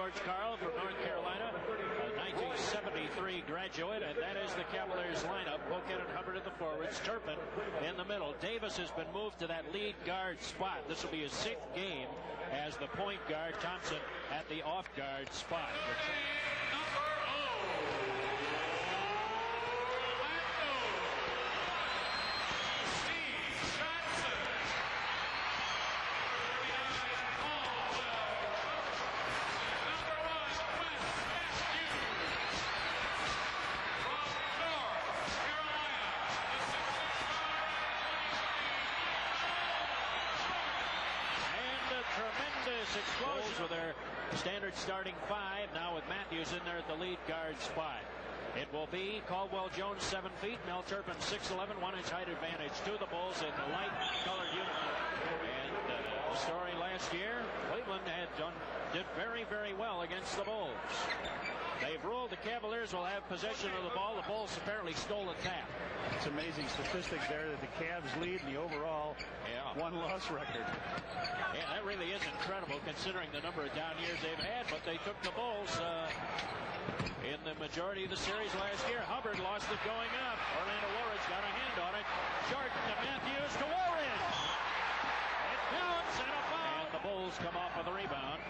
George Karl from North Carolina, a 1973 graduate, and that is the Cavaliers lineup. Poquette and Hubbard at the forwards, Turpin in the middle. Davis has been moved to that lead guard spot. This will be his 6th game as the point guard. Thompson at the off guard spot. Explosion with their standard starting 5, now with Matthews in there at the lead guard spot. It will be Caldwell Jones 7 feet, Mel Turpin 6'11", 1 inch height advantage to the Bulls in the light colored uniform. And the story last year, Cleveland did very, very well against the Bulls. They've ruled the Cavaliers will have possession of the ball. The Bulls apparently stole a tap. It's amazing statistics there that the Cavs lead in the overall one-loss record. Yeah, that really is incredible considering the number of down years they've had, but they took the Bulls in the majority of the series last year. Hubbard lost it going up. Orlando Woolridge got a hand on it. Jordan to Matthews to Woolridge. It counts and a foul. And the Bulls come off with a rebound.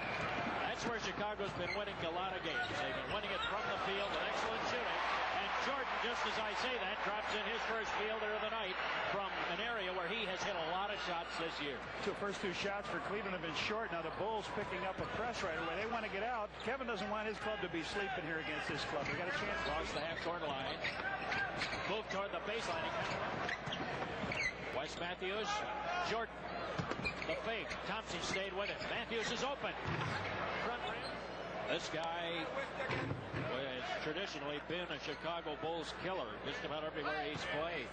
That's where Chicago's been winning a lot of games. They've been winning it from the field with excellent shooting. And Jordan, just as I say that, drops in his first fielder of the night from an area where he has hit a lot of shots this year. The first 2 shots for Cleveland have been short. Now the Bulls picking up a press right away. They want to get out. Kevin doesn't want his club to be sleeping here against this club. They got a chance. Across the half-court line. Move toward the baseline. Wes Matthews. Jordan. The fake. Thompson stayed with it. Matthews is open. Front rim. This guy has traditionally been a Chicago Bulls killer just about everywhere he's played.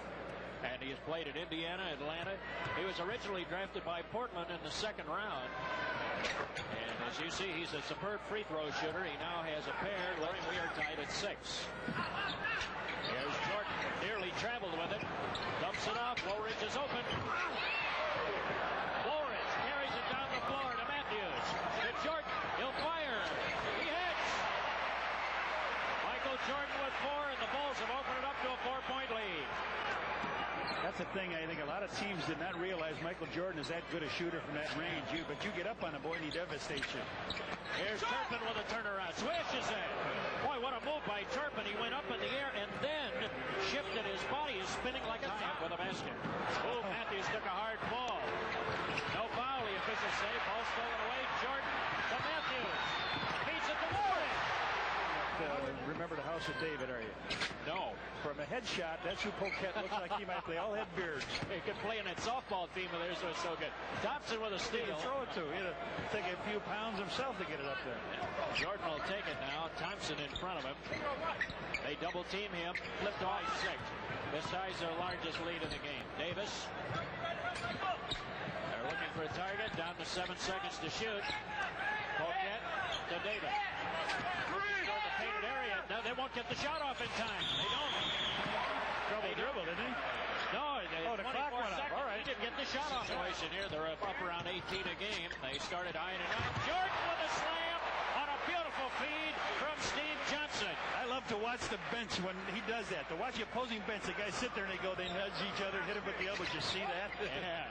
And he has played at Indiana, Atlanta. He was originally drafted by Portland in the 2nd round. And as you see, he's a superb free throw shooter. He now has a pair. Larry Weir tied at 6. Here's Jordan. Nearly traveled with it. Dumps it off. Woolridge is open. Woolridge carries it down the floor to Matthews. To Jordan. He'll fire. He hits. Michael Jordan with 4, and the Bulls have opened it up to a 4-point lead. That's the thing. I think a lot of teams did not realize Michael Jordan is that good a shooter from that range. But you get up on a boy and he devastates you. Here's Turpin with a turnaround. Swishes it. Boy, what a move by Turpin. He went up in the air and then shifted his body. He's spinning like a top with a basket. Oh, Matthews took a hard ball. No foul. The officials say. Ball stolen away. Jordan to Matthews. Beats it to Warren. Remember the House of David, are you? No. From a headshot, that's who Poquette looks like he might play. All had beards. He could play in that softball team of theirs. Was so good. Thompson with a steal. He could throw it to. He'd take a few pounds himself to get it up there. Jordan will take it now. Thompson in front of him. They double team him. Flipped by 6. This ties their largest lead in the game. Davis. They're looking for a target. Down to 7 seconds to shoot. Poquette to Davis. The painted area. No, they won't get the shot off in time. They don't. Trouble dribble, didn't he? No, the clock went up. All right. He didn't get the shot off situation here. They're up around 18 a game. They started eyeing it up. Jordan with a slam on a beautiful feed from Steve Johnson. I love to watch the bench when he does that. To watch the opposing bench, the guys sit there and they go, they nudge each other, hit him with the elbows. You see that? Yeah.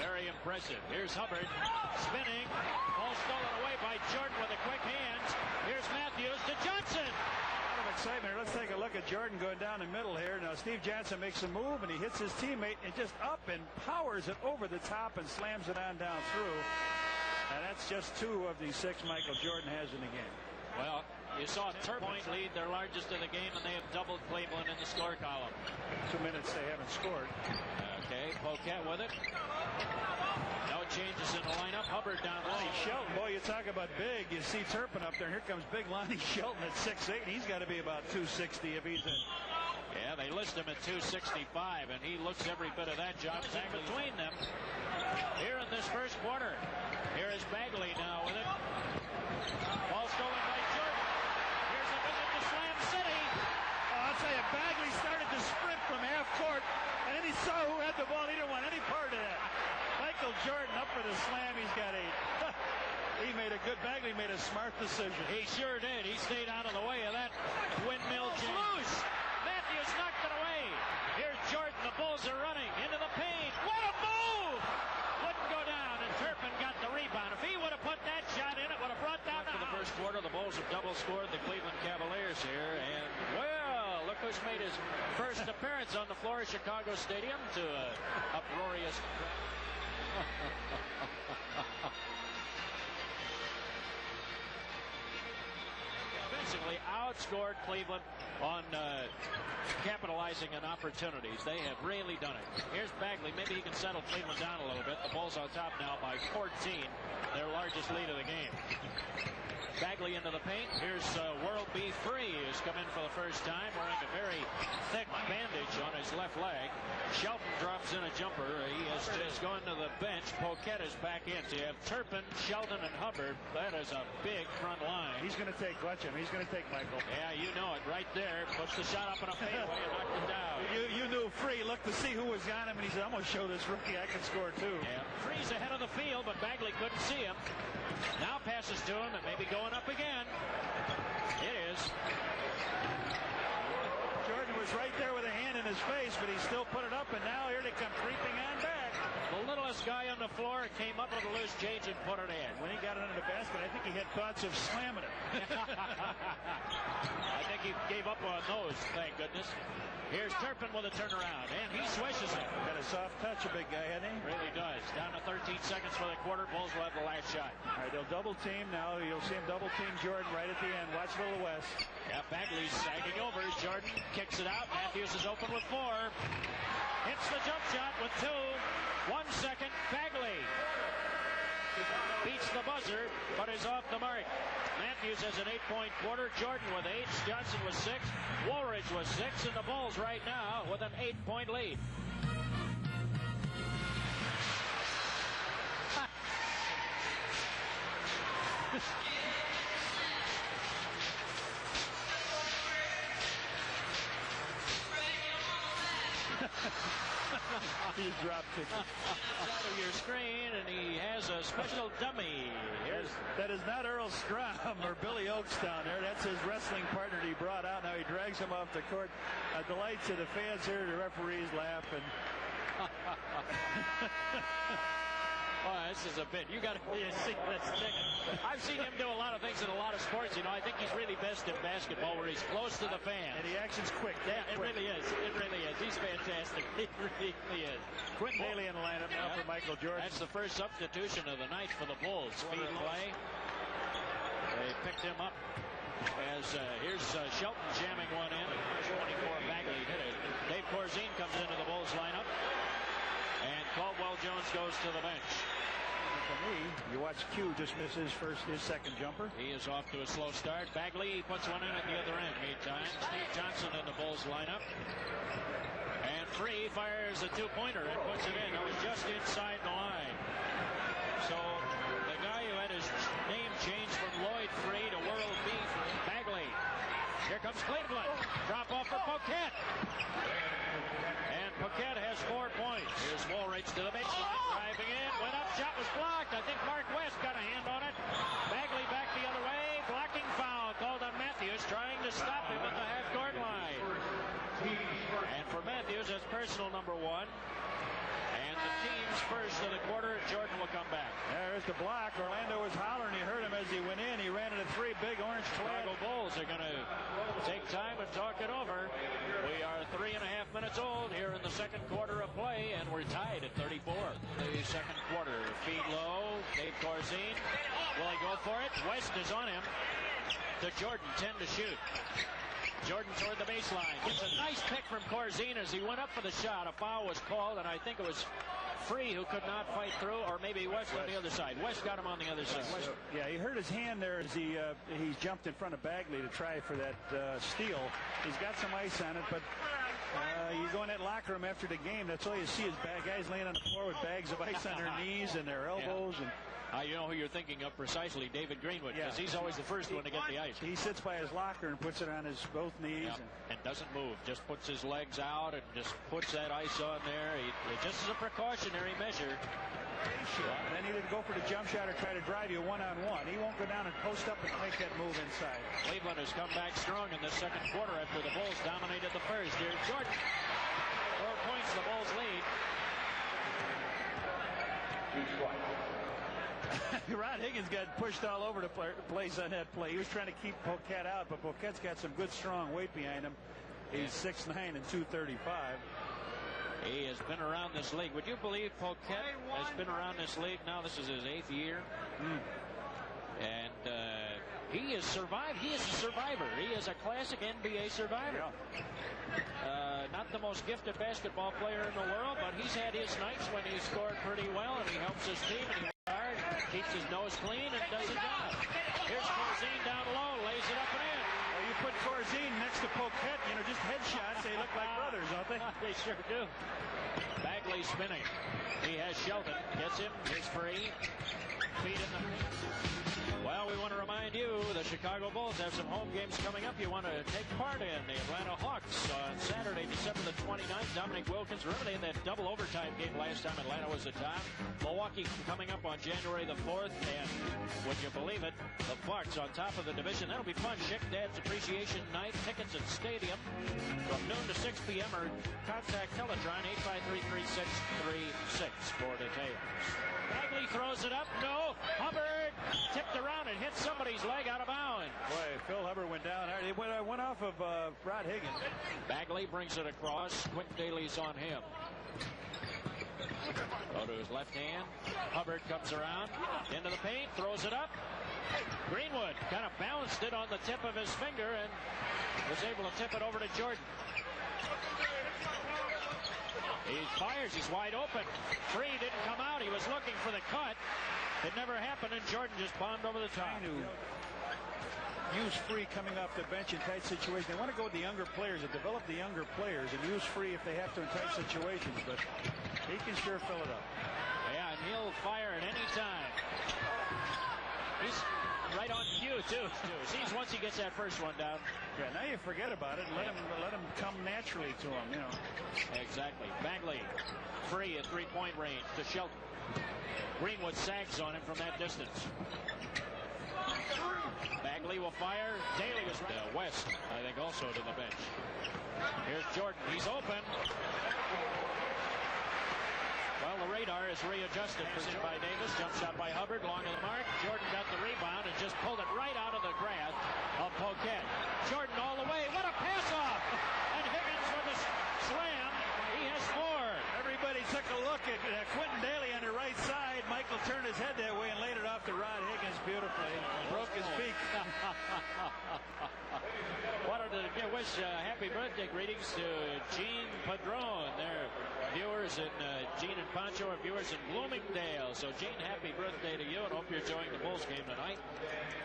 Very impressive. Here's Hubbard spinning. Ball stolen away by Jordan with the quick hands. Here's Matthews to Johnson. A lot of excitement. Let's take a look at Jordan going down the middle here. Now Steve Johnson makes a move and he hits his teammate and just up and powers it over the top and slams it on down through. And that's just 2 of the 6 Michael Jordan has in the game. Well, you saw a 10-point lead, their largest in the game, and they have doubled Cleveland in the score column. 2 minutes they haven't scored. Okay, Poquette with it. No changes in the lineup. Hubbard down low. Lonnie Shelton, boy, you talk about big. You see Turpin up there. Here comes big Lonnie Shelton at 6'8". He's got to be about 260 if he's in. Yeah, they list him at 265, and he looks every bit of that job in between them. Here in this first quarter. Here is Bagley now with it. Ball stolen by Jordan. Here's a visit to Slam City. Oh, I'll tell you, Bagley started to sprint from half court, and then he saw who had the ball. He didn't want any part of that. Michael Jordan up for the slam. He's got 8. Bagley made a smart decision. He sure did. He stayed out of the way of that windmill jam. Loose. Matthews knocked it away. Here's Jordan. The Bulls are running into the paint. What a move! Wouldn't go down, and Turpin got the rebound. If he would have put that shot in, it would have brought down the first quarter. The Bulls have double scored the Cleveland Cavaliers here, and well, look who's made his first appearance on the floor of Chicago Stadium to an uproarious. Convincingly outscored Cleveland on capitalizing on opportunities. They have really done it. Here's Bagley. Maybe he can settle Cleveland down a little bit. The Bulls on top now by 14, their largest lead of the game. Bagley into the paint. Here's World B. Free, who's come in for the first time wearing a very thick bandage on his left leg. Shelton drops in a jumper. He has just gone to the bench. Poquette is back in. So you have Turpin, Sheldon, and Hubbard. That is a big front line. He's going to take Gletchen. He's going to take Michael. Yeah, you know it right there. Puts the shot up in a fadeaway and knocked it down. You knew Free looked to see who was on him, and he said, I'm going to show this rookie I can score too. Yeah, Free's ahead of the field, but Bagley couldn't see him. Now passes to him and maybe going up again. It is. Jordan was right there with a hand in his face, but he still put it up, and now here they come creeping on back. The littlest guy on the floor came up with a loose change and put it in. When he got it under the basket, I think he had thoughts of slamming it. I think he gave up on those, thank goodness. Here's Turpin with a turnaround, and he swishes it. Got a soft touch, a big guy, hasn't he? Really does. Down to 13 seconds for the quarter. Bulls will have the last shot. All right, they'll double team now. You'll see him double team Jordan right at the end. Watch a little West. Yeah, Bagley's sagging over. Jordan kicks it out. Matthews is open with 4. Hits the jump shot with 2. 1 second. Bagley beats the buzzer, but is off the mark. Matthews has an 8-point quarter. Jordan with 8. Johnson with 6. Woolridge with 6. And the Bulls right now with an 8-point lead. He dropped it. Out of your screen, and he has a special dummy. That is not Earl Strom or Billy Oakes down there. That's his wrestling partner he brought out. Now he drags him off the court. A delight to the fans here. The referees laughing. Oh, this is a bit. You got to see this thing. I've seen him do a lot of things in a lot of sports. You know, I think he's really best in basketball where he's close to the fans. And the action's quick. Yeah, it really is. It really is. He's fantastic. He really is. Quentin Haley in the lineup now for Michael Jordan. That's the first substitution of the night for the Bulls. Speed play. They picked him up. As here's Shelton jamming one in. 24 Bagley hit it. Dave Corzine comes into the Bulls lineup. And Caldwell Jones goes to the bench. For me, you watch Q just miss his second jumper. He is off to a slow start. Bagley puts one in at the other end. Meantime, Steve Johnson in the Bulls lineup. And Free fires a 2-pointer and puts it in. It was just inside the line. So the guy who had his name changed from Lloyd Free to World B. Bagley. Here comes Cleveland. Drop off for Poquette. And Poquette has 4 points. Here's Woolridge to the baseline. Driving in. Went up. Shot was blocked. I think Mark West got a hand on it. Bagley back the other way. Blocking foul called on Matthews, trying to stop him at the half-court line. And for Matthews, that's personal number 1. And the team's first of the quarter. Jordan will come back. There's the block. Orlando was hollering. He heard him as he went in. He ran into 3 big orange clad. Chicago Bulls are going to take time and talk it over. We are 3.5 minutes old here in the second quarter of play, and we're tied at 34. The second quarter. Feed low. Dave Corzine. Will he go for it? West is on him. To Jordan. 10 to shoot. Jordan toward the baseline. Gets a nice pick from Corzine as he went up for the shot. A foul was called, and I think it was Free who could not fight through, or maybe West on the other side. West got him on the other side. Yeah, he hurt his hand there as he jumped in front of Bagley to try for that steal. He's got some ice on it, but you go in that locker room after the game, that's all you see is guys laying on the floor with bags of ice on their knees and their elbows. Yeah. And you know who you're thinking of precisely, David Greenwood, because he's always the first one to get the ice. He sits by his locker and puts it on his both knees. And doesn't move, just puts his legs out and just puts that ice on there. Just as a precautionary measure. And then either go for the jump shot or try to drive you one-on-one. He won't go down and post up and make that move inside. Cleveland has come back strong in the second quarter after the Bulls dominated the first. Here's Jordan. 4 points, the Bulls lead. Rod Higgins got pushed all over the place on that play. He was trying to keep Poquette out, but Poquette's got some good strong weight behind him. He's 6'9" and 235. He has been around this league. Would you believe Poquette has been around this league now? This is his 8th year. And he has survived. He is a survivor. He is a classic NBA survivor. Not the most gifted basketball player in the world, but he's had his nights when he scored pretty well, and he helps his team, and he works hard, keeps his nose clean, and does his job. Here's Corzine down low, lays it up and in. Well, you put Corzine next to Poquette, just headshots. They look like brothers, don't they? They sure do. Bagley spinning. He has Shelton. Gets him. He's free. Feet in the... Well, we want to remind you the Chicago Bulls have some home games coming up you want to take part in. The Atlanta Hawks on Saturday, December the 29th. Dominic Wilkins eliminated that double overtime game last time Atlanta was the top. Milwaukee coming up on January the 4th. And would you believe it, the Bucks on top of the division. That'll be fun. Chick Dad's Appreciation Night. Tickets at Stadium from noon to 6 p.m. or contact Teletron 853-3636 for details. Bagley throws it up. No. Hubbard tipped around and hit somebody's leg out of bounds. Boy, Phil Hubbard went down. It went off of Rod Higgins. Bagley brings it across. Quick Daly's on him. Go to his left hand. Hubbard comes around into the paint, throws it up. Greenwood kind of bounced it on the tip of his finger and was able to tip it over to Jordan. He fires. He's wide open. Free didn't come out. He was looking for the cut. It never happened, and Jordan just bombed over the top. Use Free coming off the bench in tight situations. They want to go with the younger players and develop the younger players and use Free if they have to in tight situations, but he can sure fill it up. Yeah, and he'll fire at any time. He's right on cue, too. Seems once he gets that first one down. Yeah, now you forget about it and let him come naturally to him, Exactly. Bagley free at three-point range to Shelton. Greenwood sags on him from that distance. Bagley will fire. Daly is right. West, I think, also to the bench. Here's Jordan. He's open. Well, the radar is readjusted. Pursued by Davis. Jump shot by Hubbard. Long of the mark. Jordan got the rebound and just pulled it right out of the grasp of Poquette. Jordan all the way. What a pass off! And Higgins with a slam. He has scored. Everybody took a look at Quentin Daly on the right side. Michael turned his head that way and laid it off to Rod Higgins beautifully. Broke his beak. Wanted to wish happy birthday greetings to Gene Padron. Their viewers in Gene and Pancho are viewers in Bloomingdale. So Gene, happy birthday to you, and hope you're enjoying the Bulls game tonight.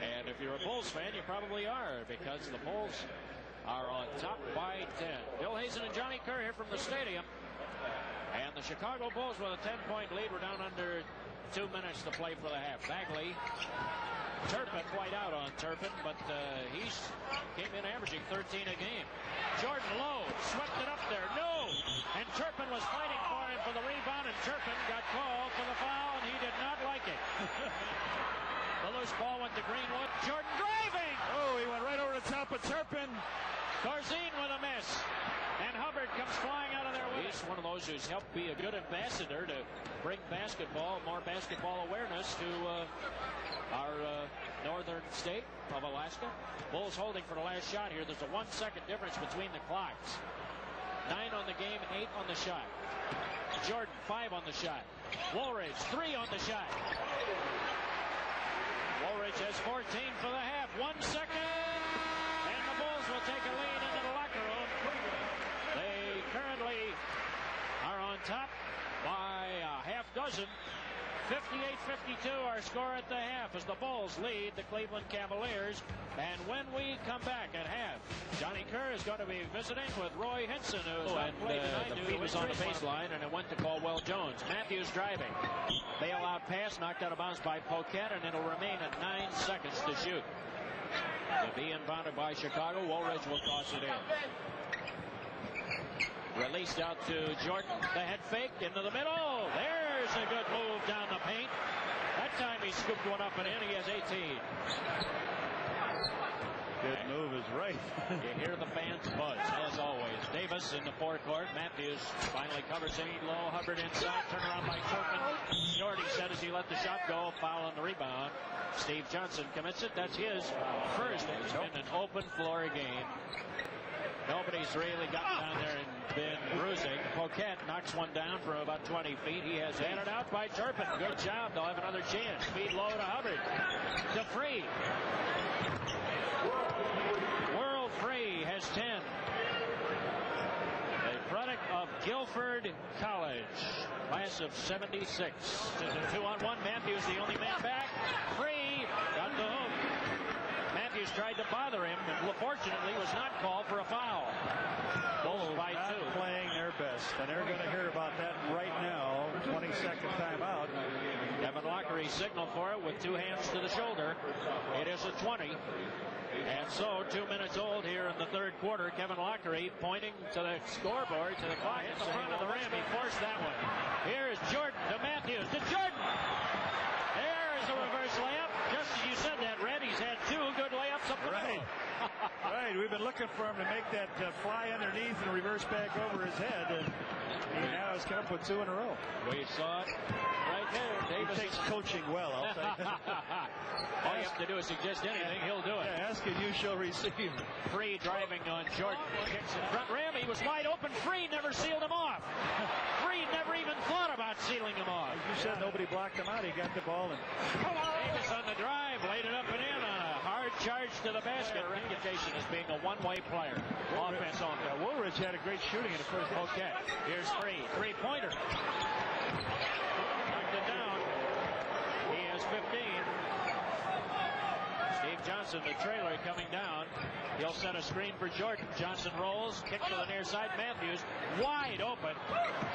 And if you're a Bulls fan, you probably are, because the Bulls are on top by 10. Bill Hazen and Johnny Kerr here from the stadium. And the Chicago Bulls with a 10-point lead. We're down under 2 minutes to play for the half. Bagley, Turpin, quite out on Turpin, but he's came in averaging 13 a game. Jordan low, swept it up there. No! And Turpin was fighting for him for the rebound, and Turpin got called for the foul, and he did not like it. The loose ball went to Greenwood. Jordan driving! Oh, he went right over the top of Turpin. Corzine with a miss. And Hubbard comes flying out of there with it. He's one of those who's helped be a good ambassador to bring more basketball awareness to our northern state of Alaska. Bulls holding for the last shot here. There's a 1 second difference between the clocks. 9 on the game, 8 on the shot. Jordan, 5 on the shot. Woolridge, 3 on the shot. Woolridge has 14 for the half. 1 second. And the Bulls will take a lead into the locker room. They currently are on top by a half dozen. 58-52 our score at the half as the Bulls lead the Cleveland Cavaliers. And when we come back at half, Johnny Kerr is going to be visiting with Roy Hinson, who's played tonight. The feed was on the baseline, and it went to Caldwell Jones. Matthews driving. Bailout pass knocked out of bounds by Poquette, and it'll remain at 9 seconds to shoot. To be inbounded by Chicago, Woolridge will toss it in. Released out to Jordan. The head fake into the middle. There's Here's a good move down the paint. That time he scooped one up and in. He has 18. Good move is right. You hear the fans buzz, as always. Davis in the forecourt. Matthews finally covers him low. Hubbard inside. Turn around by Turpin. Jordy said as he let the shot go. Foul on the rebound. Steve Johnson commits it. That's his first. It's been an open floor game. Nobody's really gotten down there and been bruising. Poquette knocks one down from about 20 feet. He has handed out by Turpin. Good job. They'll have another chance. Feed low to Hubbard. To Free. World Free has 10. A product of Guilford College. Class of 76. It's a 2-on-1. Matthews the only man back. Free. Got the hook. Matthews tried to bother him, and fortunately was not called for a foul. Bulls by not 2. Playing their best, and they're going to hear about that right now. 22nd timeout. Kevin Lockery signaled for it with 2 hands to the shoulder. It is a 20. And so 2 minutes old here in the third quarter. Kevin Lockery pointing to the scoreboard, to the clock at the front of the rim. He forced that one. Here is Jordan to Matthews. To Jordan! There is a reverse layup. Just as you said that, Red, he's had 2 good layups up the middle. Right, we've been looking for him to make that fly underneath and reverse back over his head, and he now has come up with 2 in a row. We saw it right there. Davis takes coaching well, I'll tell you. All you have to do is suggest anything, he'll do it. Yeah, ask and you shall receive. Free driving on Jordan. Kicks in front rim. He was wide open. Free never sealed him off. Free never even thought about sealing him off. As you said, nobody blocked him out. He got the ball. Davis on the drive. Laid it up and in on a hard charge to the basket. Reputation as being a one-way player. Offense only. Yeah, Woolridge had a great shooting in the first. Okay. Here's Free. Three-pointer. Knocked it down. He has 15. Steve Johnson, the trailer, coming down. He'll set a screen for Jordan. Johnson rolls. Kick to the near side. Matthews wide open.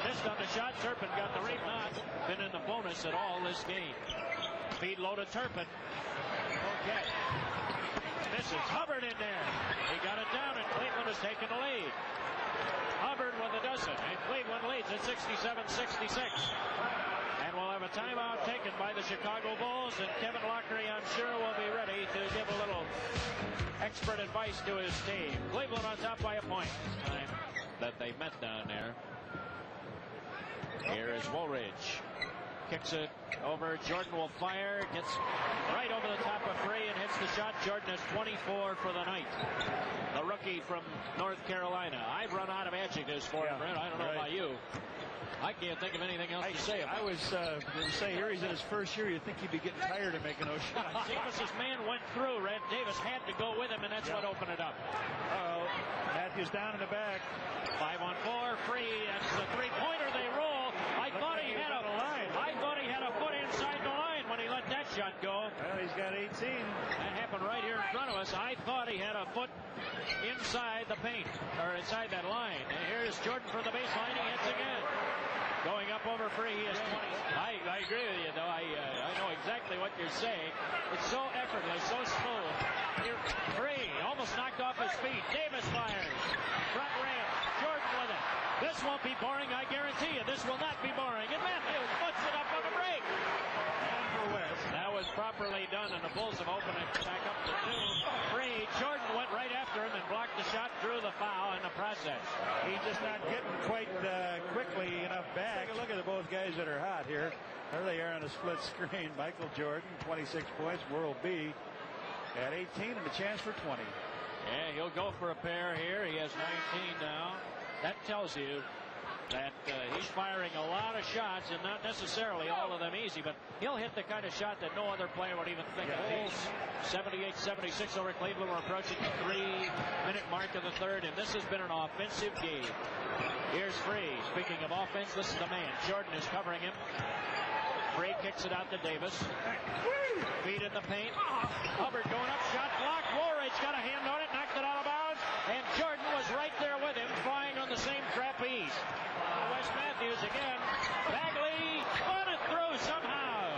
Missed on the shot. Turpin got the rebound. Been in the bonus at all this game. Feed low to Turpin. Okay. Misses. Hubbard in there. He got it down, and Cleveland has taken the lead. Hubbard with a dozen, and Cleveland leads at 67-66. And we'll have a timeout taken by the Chicago Bulls, and Kevin Lockery, I'm sure, will be ready to give a little expert advice to his team. Cleveland on top by a point. Time that they met down there. Here is Woolridge. Kicks it over. Jordan will fire. Gets right over the top of Free and hits the shot. Jordan has 24 for the night. The rookie from North Carolina. I've run out of adjectives for him, Brent. I don't know about you. I can't think of anything else to say about I was going to say, here he's in his first year. You'd think he'd be getting tired of making those shots. Davis's man went through. Red Davis had to go with him, and that's what opened it up. Matthews down in the back. 5-on-4. Free. That's the three-pointer. They roll. I thought he had a foot inside the line when he let that shot go. Well, he's got 18. That happened right here in front of us. I thought he had a foot inside the paint, or inside that line. And here's Jordan from the baseline. He hits again. Going up over Free, he is 20. I agree with you, though. I know exactly what you're saying. It's so effortless, so smooth. Free, almost knocked off his feet. Davis fires. Front rim. Jordan with it. This won't be boring, I guarantee you. This will not be boring. And Matthews puts it up on the break. That was properly done, and the Bulls have opened it back up to 2. Free. Jordan went right after him and blocked the shot, drew the foul in the process. He's just not getting quite quickly enough back. Take a look at the both guys that are hot here. There they are on a split screen. Michael Jordan, 26 points. World B at 18 and a chance for 20. Yeah, he'll go for a pair here. He has 19 now. That tells you that he's firing a lot of shots, and not necessarily all of them easy, but he'll hit the kind of shot that no other player would even think of. 78-76 over Cleveland. We're approaching the 3-minute mark of the third, and this has been an offensive game. Here's Free. Speaking of offense, this is the man. Jordan is covering him. Free kicks it out to Davis. Feed in the paint. Hubbard going up. Shot blocked. Woolridge got a hand on it. Knocked it out of bounds. And Jordan was right there with him, flying on the same trapeze. Wes Matthews again. Bagley spun it through somehow.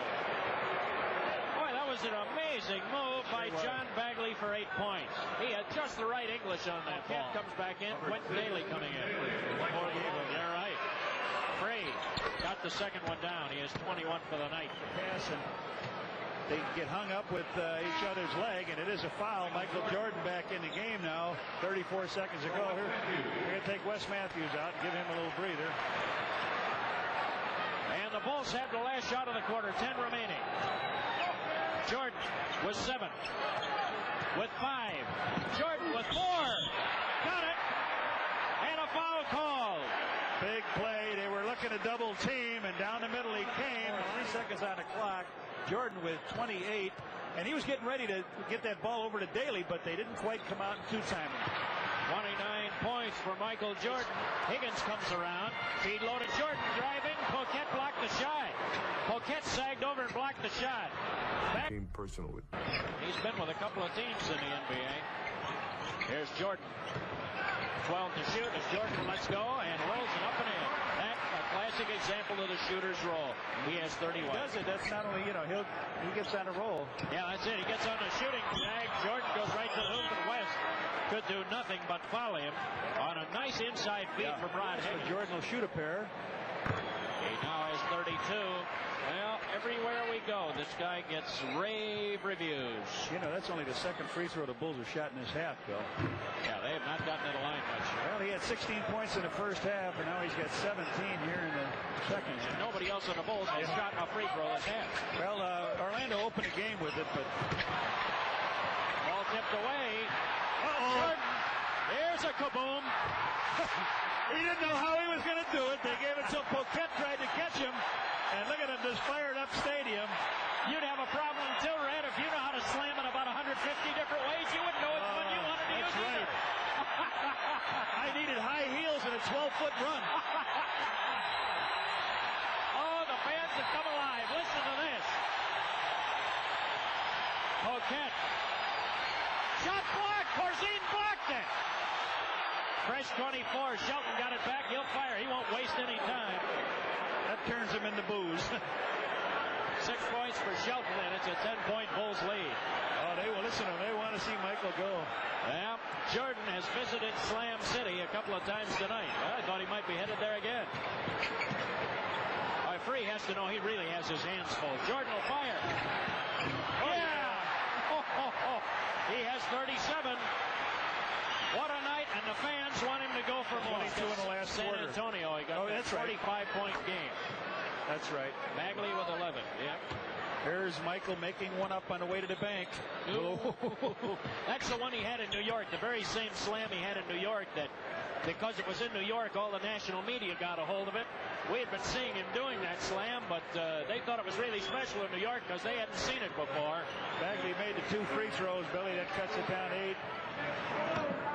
Boy, that was an amazing move by John Bagley for 8 points. He had just the right English on that ball. Comes back in. Quentin Daly coming in. You're right. Free. got the second one down. He has 21 for the night. Pass, and they get hung up with each other's leg, and it is a foul. Michael Jordan back in the game now. 34 seconds ago. Here, we're going to take Wes Matthews out and give him a little breather. And the Bulls have the last shot of the quarter. 10 remaining. Jordan with 7. With 5. Jordan with 4. Got it. And a foul called. Big play. They were looking to double team, and down the middle he came. 3 seconds on the clock. Jordan with 28, and he was getting ready to get that ball over to Daly, but they didn't quite come out in two-time. 29 points for Michael Jordan. Higgins comes around. Feed loaded. Jordan driving. Poquette blocked the shot. Poquette sagged over and blocked the shot. Back. Personally. He's been with a couple of teams in the NBA. Here's Jordan. 12 to shoot as Jordan lets go and rolls it up and in. That's a classic example of the shooter's roll. He has 31. He does it. That's not only, he gets on a roll. Yeah, that's it. He gets on the shooting tag. Jordan goes right to the hoop and West could do nothing but foul him on a nice inside feed from Rod Higgins. Jordan will shoot a pair. He now has 32. Well, everywhere we go, this guy gets rave reviews. That's only the second free throw the Bulls have shot in this half, Bill. Yeah, they have not gotten to the line much. Well, he had 16 points in the first half, and now he's got 17 here in the second. And nobody else on the Bulls has shot a free throw this half. Well, Orlando opened the game with it, but... Ball tipped away. Jordan, here's a kaboom. He didn't know how he was going to do it. They gave it to Poquette, tried to catch him. And look at him, this fired up stadium. You'd have a problem too, Red, if you know how to slam it about 150 different ways. You wouldn't know which one you wanted to use. That's right. I needed high heels and a 12-foot run. Oh, the fans have come alive. Listen to this. Poquette. Shot blocked. Corzine blocked it. Fresh 24. Shelton got it back. He'll fire. He won't waste any time. That turns him into booze. 6 points for Shelton, and it's a 10-point Bulls lead. Oh, they will listen to him. They want to see Michael go. Yeah, Jordan has visited Slam City a couple of times tonight. Well, I thought he might be headed there again. Free has to know he really has his hands full. Jordan will fire. Yeah! He has 37. What a night, and the fans want him to go for more. 22 in the last San quarter. Antonio, he got that's 45-point game. That's right. Bagley with 11. Yep. Here's Michael making one up on the way to the bank. That's the one he had in New York, the very same slam he had in New York that, because it was in New York, all the national media got a hold of it. We had been seeing him doing that slam, but they thought it was really special in New York because they hadn't seen it before. Bagley made the 2 free throws, Billy. That cuts it down 8.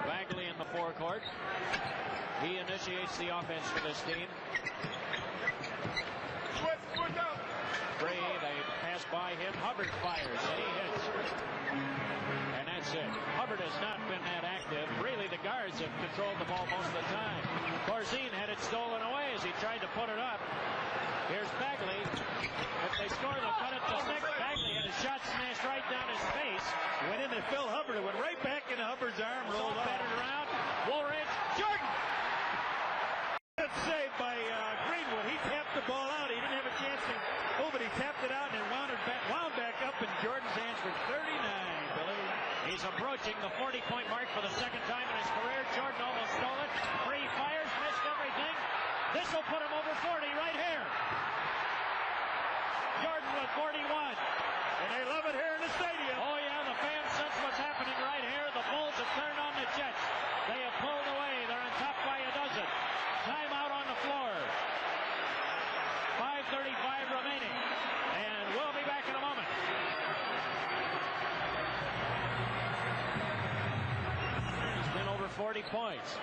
Bagley in the forecourt. He initiates the offense for this team. Free, they pass by him. Hubbard fires, and he hits. And that's it. Hubbard has not been that active. Really, the guards have controlled the ball most of the time. Corzine had it stolen away as he tried to put it up. Here's Bagley. If they score, they'll cut it to 6. Bagley had his shot smashed right down his face. Went into Phil Hubbard. It went right back into Hubbard's arm. Rolled up. Batted around. Woolridge. Jordan! That's saved by Greenwood. He tapped the ball out. He didn't have a chance to move it. He tapped it out and wound back up in Jordan's hands for 39, Billy. He's approaching the 40-point mark for the second time in his career. Jordan almost stole it. Free fires, missed everything. This will put him over 40 right here. Jordan with 41. And they love it here in the stadium. Oh, yeah, the fans sense what's happening right here. The Bulls have turned on the Jets. They have pulled away. They're on top by a dozen. Timeout on the floor. 5:35 remaining. And we'll be back in a moment. He's been over 40 points.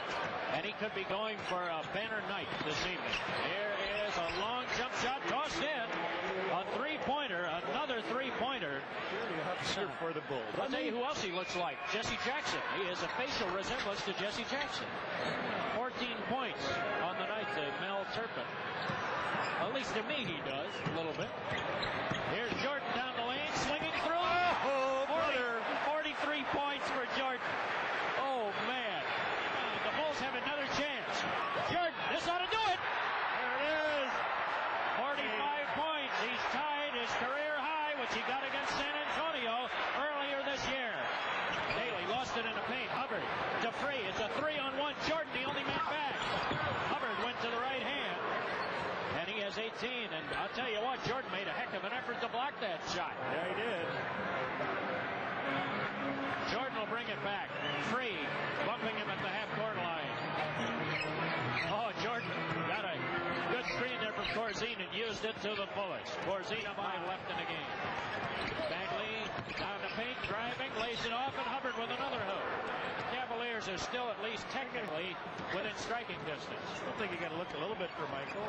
And he could be going for a banner night this evening. Here is a long jump shot tossed in. A three-pointer, another three-pointer. For the Bulls. I'll tell you who else he looks like. Jesse Jackson. He has a facial resemblance to Jesse Jackson. 14 points on the night to Mel Turpin. At least to me he does, a little bit. Here's Jordan down the lane, swinging through. Oh, 43 points for Jordan. Oh, man. The Bulls have another chance. Jordan, this ought to do it. There it is. used it to the fullest. Borzina by left in the game. Bagley down the paint, driving, lays it off, and Hubbard with another hook. The Cavaliers are still at least technically within striking distance. I think you got to look a little bit for Michael.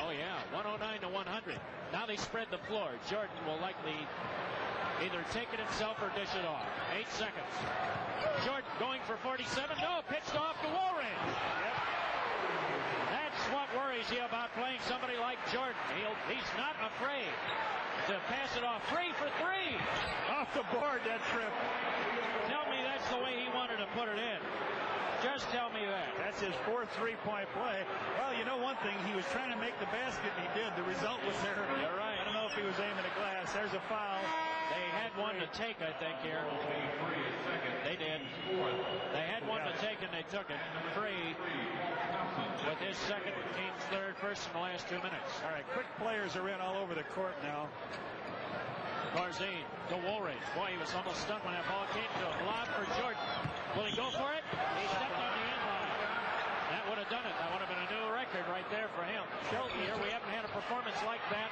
Oh yeah, 109 to 100. Now they spread the floor. Jordan will likely either take it himself or dish it off. 8 seconds. Jordan going for 47. No, pitched off to Woolridge. Yep. That's what worries you about playing somebody like Jordan. He's not afraid to pass it off. 3 for 3. Off the board, that trip. Tell me that's the way he wanted to put it in. Just tell me that. That's his fourth three-point play. Well, you know one thing. He was trying to make the basket, and he did. The result was there. You're right. I don't know if he was aiming at glass. There's a foul. They had one to take, I think, here. They did. They had one to take, and they took it. Free with his second, team's third, first in the last 2 minutes. All right, quick players are in all over the court now. Barzine to Woolridge. Boy, he was almost stunned when that ball came to him. Lob for Jordan. Will he go for it? He stepped on the end line. That would have done it. That would have been a new record right there for him. Shelton here, we haven't had a performance like that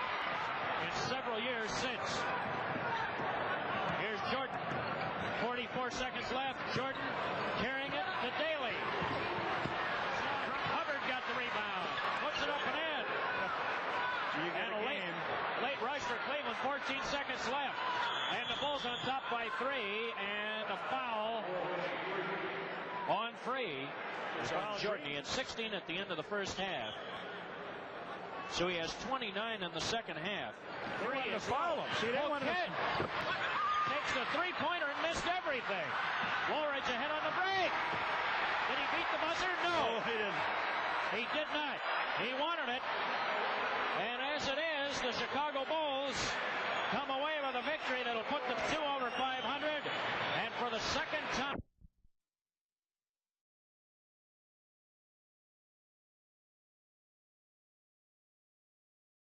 in several years since. Here's Jordan. 44 seconds left. Jordan carrying it to Daly. Hubbard got the rebound. Puts it up and in. And a late rush for Cleveland. 14 seconds left. And the Bulls on top by 3. And a foul on Free. Jordan, he had 16 at the end of the first half. So he has 29 in the second half. They wanted to foul him. See, they wanted to... Takes the three-pointer and missed everything. Woolridge ahead on the break. Did he beat the buzzer? No. Oh, he didn't. He did not. He wanted it. And as it is, the Chicago Bulls come away with a victory that'll put them 2 over 500. And for the second time...